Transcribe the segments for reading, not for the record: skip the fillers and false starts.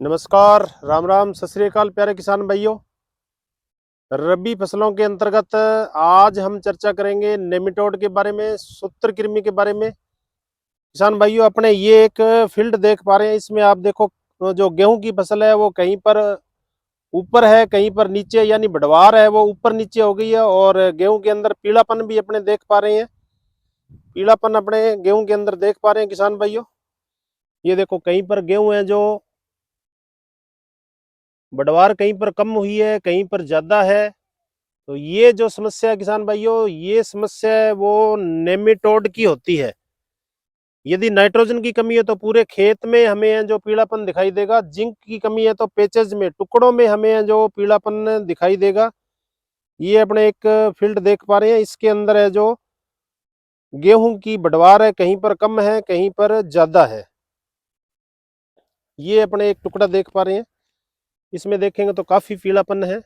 नमस्कार, राम राम, सत श्री अकाल प्यारे किसान भाइयों। रबी फसलों के अंतर्गत आज हम चर्चा करेंगे नेमेटोड के बारे में, सूत्रकृमि के बारे में। किसान भाइयों, अपने ये एक फील्ड देख पा रहे हैं। इसमें आप देखो, जो गेहूं की फसल है वो कहीं पर ऊपर है, कहीं पर नीचे, यानी बढ़वार है वो ऊपर नीचे हो गई है। और गेहूं के अंदर पीलापन भी अपने देख पा रहे हैं। पीलापन अपने गेहूं के अंदर देख पा रहे हैं किसान भाइयों। ये देखो, कहीं पर गेहूं है जो बढ़वार कहीं पर कम हुई है, कहीं पर ज्यादा है। तो ये जो समस्या है किसान भाइयों, ये समस्या है वो नेमेटोड की होती है। यदि नाइट्रोजन की कमी है तो पूरे खेत में हमें जो पीलापन दिखाई देगा। जिंक की कमी है तो पेचेज में, टुकड़ों में हमें जो पीलापन दिखाई देगा। ये अपने एक फील्ड देख पा रहे हैं। इसके अंदर है जो गेहूं की बढ़वार है, कहीं पर कम है, कहीं पर ज्यादा है। ये अपने एक टुकड़ा देख पा रहे हैं। इसमें देखेंगे तो काफी पीलापन है।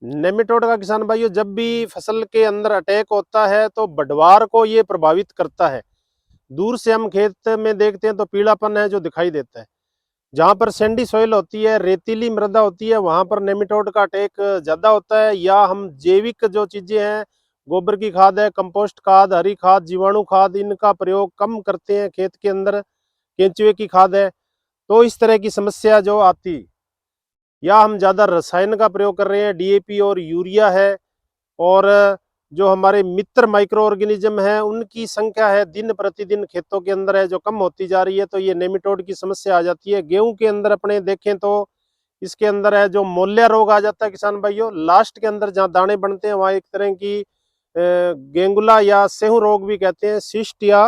नेमेटोड का किसान भाइयों जब भी फसल के अंदर अटैक होता है तो बढ़वार को ये प्रभावित करता है। दूर से हम खेत में देखते हैं तो पीलापन है जो दिखाई देता है। जहां पर सैंडी सॉइल होती है, रेतीली मृदा होती है, वहां पर नेमेटोड का अटैक ज्यादा होता है। या हम जैविक जो चीजें हैं, गोबर की खाद है, कंपोस्ट खाद, हरी खाद, जीवाणु खाद, इनका प्रयोग कम करते हैं खेत के अंदर, केंचुए की खाद है, तो इस तरह की समस्या जो आती। या हम ज्यादा रसायन का प्रयोग कर रहे हैं, डीएपी और यूरिया है, और जो हमारे मित्र माइक्रो ऑर्गेनिज्म है उनकी संख्या है दिन प्रतिदिन खेतों के अंदर है जो कम होती जा रही है, तो ये नेमेटोड की समस्या आ जाती है। गेहूं के अंदर अपने देखें तो इसके अंदर है जो मोलिया रोग आ जाता है किसान भाइयों। लास्ट के अंदर जहाँ दाने बनते हैं वहां एक तरह की गेंगुला या सेहू रोग भी कहते हैं, सिस्ट या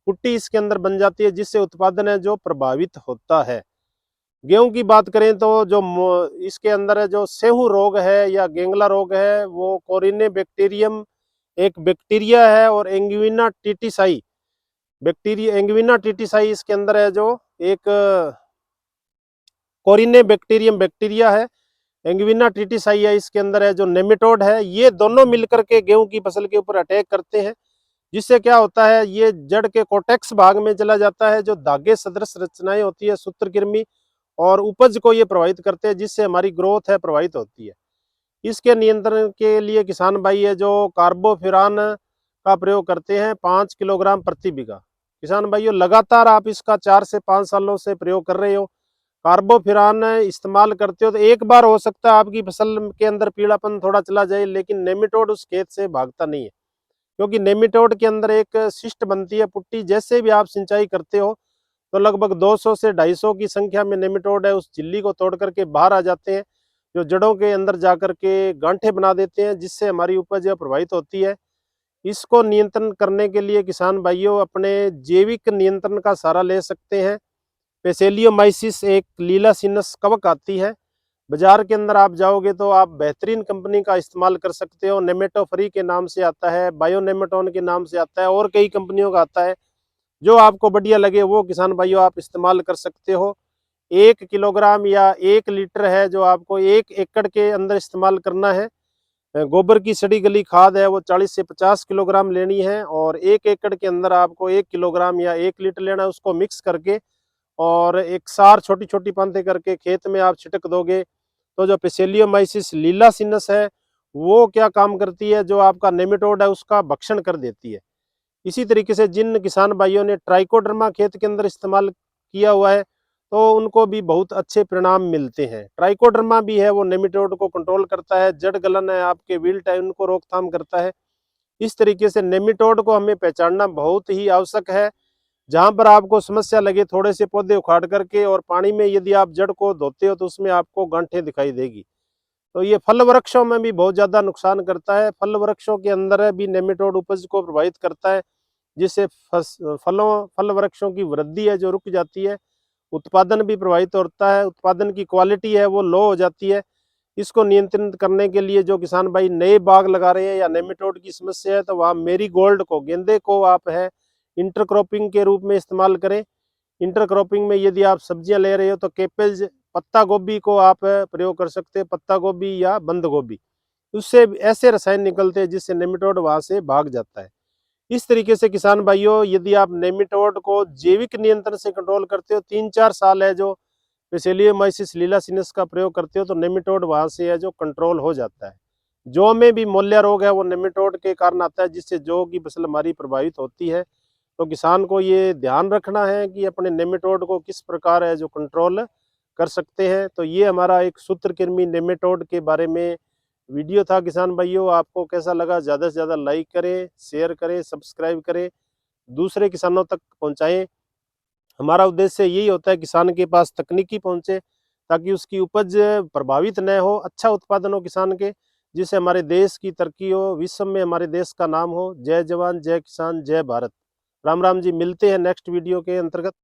पुट्टी इसके अंदर बन जाती है, जिससे उत्पादन है जो प्रभावित होता है। गेहूं की बात करें तो जो इसके अंदर है जो सेहू रोग है या गेंगला रोग है, वो कोरिने बैक्टीरियम एक बैक्टीरिया है, और एंगुइना टीटीसाई बैक्टीरिया, एंगुइना टीटीसाई इसके अंदर है जो एक कोरिने बैक्टीरियम बैक्टीरिया है। एंगुइना टीटीसाई है इसके अंदर है जो नेमेटोड है। ये दोनों मिलकर के गेहूं की फसल के ऊपर अटैक करते हैं, जिससे क्या होता है, ये जड़ के कोटेक्स भाग में चला जाता है, जो धागे सदृश रचनाएं होती है सूत्रकृमि, और उपज को ये प्रभावित करते हैं, जिससे हमारी ग्रोथ है प्रभावित होती है। इसके नियंत्रण के लिए किसान भाई है जो कार्बोफ्यूरान का प्रयोग करते हैं 5 किलोग्राम प्रति बीघा। किसान भाइयों, लगातार आप इसका 4 से 5 सालों से प्रयोग कर रहे हो, कार्बोफ्यूरान इस्तेमाल करते हो, तो एक बार हो सकता है आपकी फसल के अंदर पीलापन थोड़ा चला जाए, लेकिन नेमेटोड उस खेत से भागता नहीं है। क्योंकि नेमेटोड के अंदर एक शिस्ट बनती है पुट्टी। जैसे भी आप सिंचाई करते हो तो लगभग 200 से 250 की संख्या में नेमेटोड है उस झिल्ली को तोड़ करके बाहर आ जाते हैं, जो जड़ों के अंदर जाकर के गांठें बना देते हैं, जिससे हमारी उपज प्रभावित होती है। इसको नियंत्रण करने के लिए किसान भाइयों अपने जैविक नियंत्रण का सहारा ले सकते हैं। पेसेलियोमाइसिस एक लीलासिनस कवक आती है, बाजार के अंदर आप जाओगे तो आप बेहतरीन कंपनी का इस्तेमाल कर सकते हो। नेमेटो फ्री के नाम से आता है, बायोनेमेटोन के नाम से आता है, और कई कंपनियों का आता है। जो आपको बढ़िया लगे वो किसान भाइयों आप इस्तेमाल कर सकते हो। 1 किलोग्राम या 1 लीटर है जो आपको 1 एकड़ के अंदर इस्तेमाल करना है। गोबर की सड़ी गली खाद है वो 40 से 50 किलोग्राम लेनी है, और 1 एकड़ के अंदर आपको 1 किलोग्राम या 1 लीटर लेना है। उसको मिक्स करके और एक सार छोटी छोटी पांते करके खेत में आप छिटक दोगे, तो जो पेसेलियोमाइसिस लीलासिनस है वो क्या काम करती है, जो आपका नेमेटोड है उसका भक्षण कर देती है। इसी तरीके से जिन किसान भाइयों ने ट्राइकोडर्मा खेत के अंदर इस्तेमाल किया हुआ है तो उनको भी बहुत अच्छे परिणाम मिलते हैं। ट्राइकोडर्मा भी है वो नेमेटोड को कंट्रोल करता है, जड़ गलन है, आपके विल्ट है, उनको रोकथाम करता है। इस तरीके से नेमेटोड को हमें पहचानना बहुत ही आवश्यक है। जहां पर आपको समस्या लगे, थोड़े से पौधे उखाड़ करके और पानी में यदि आप जड़ को धोते हो तो उसमें आपको गांठें दिखाई देगी। तो ये फल वृक्षों में भी बहुत ज्यादा नुकसान करता है। फल वृक्षों के अंदर भी नेमेटोड उपज को प्रभावित करता है, जिससे फल वृक्षों की वृद्धि है जो रुक जाती है, उत्पादन भी प्रभावित होता है, उत्पादन की क्वालिटी है वो लो हो जाती है। इसको नियंत्रित करने के लिए जो किसान भाई नए बाग लगा रहे हैं या नेमेटोड की समस्या है, तो वहाँ मेरी गोल्ड को, गेंदे को आप है इंटरक्रॉपिंग के रूप में इस्तेमाल करें। इंटरक्रॉपिंग में यदि आप सब्जियां ले रहे हो तो केपेज पत्ता गोभी को आप प्रयोग कर सकते हैं, पत्ता गोभी या बंद गोभी। उससे ऐसे रसायन निकलते हैं जिससे नेमेटोड वहां से भाग जाता है। इस तरीके से किसान भाइयों, यदि आप नेमेटोड को जैविक नियंत्रण से कंट्रोल करते हो, 3-4 साल है जो बेसिलियमाइसिस लिलासिनस का प्रयोग करते हो, तो नेमेटोड वहां से है जो कंट्रोल हो जाता है। जौ में भी मोलिया रोग है, वो नेमेटोड के कारण आता है, जिससे जौ की फसल हमारी प्रभावित होती है। तो किसान को ये ध्यान रखना है कि अपने नेमेटोड को किस प्रकार है जो कंट्रोल कर सकते हैं। तो ये हमारा एक सूत्रकृमि नेमेटोड के बारे में वीडियो था किसान भाइयों। आपको कैसा लगा, ज़्यादा से ज़्यादा लाइक करें, शेयर करें, सब्सक्राइब करें, दूसरे किसानों तक पहुंचाएं। हमारा उद्देश्य यही होता है किसान के पास तकनीकी पहुंचे, ताकि उसकी उपज प्रभावित न हो, अच्छा उत्पादन हो किसान के, जिससे हमारे देश की तरक्की हो, विश्व में हमारे देश का नाम हो। जय जवान, जय किसान, जय भारत। राम राम जी, मिलते हैं नेक्स्ट वीडियो के अंतर्गत।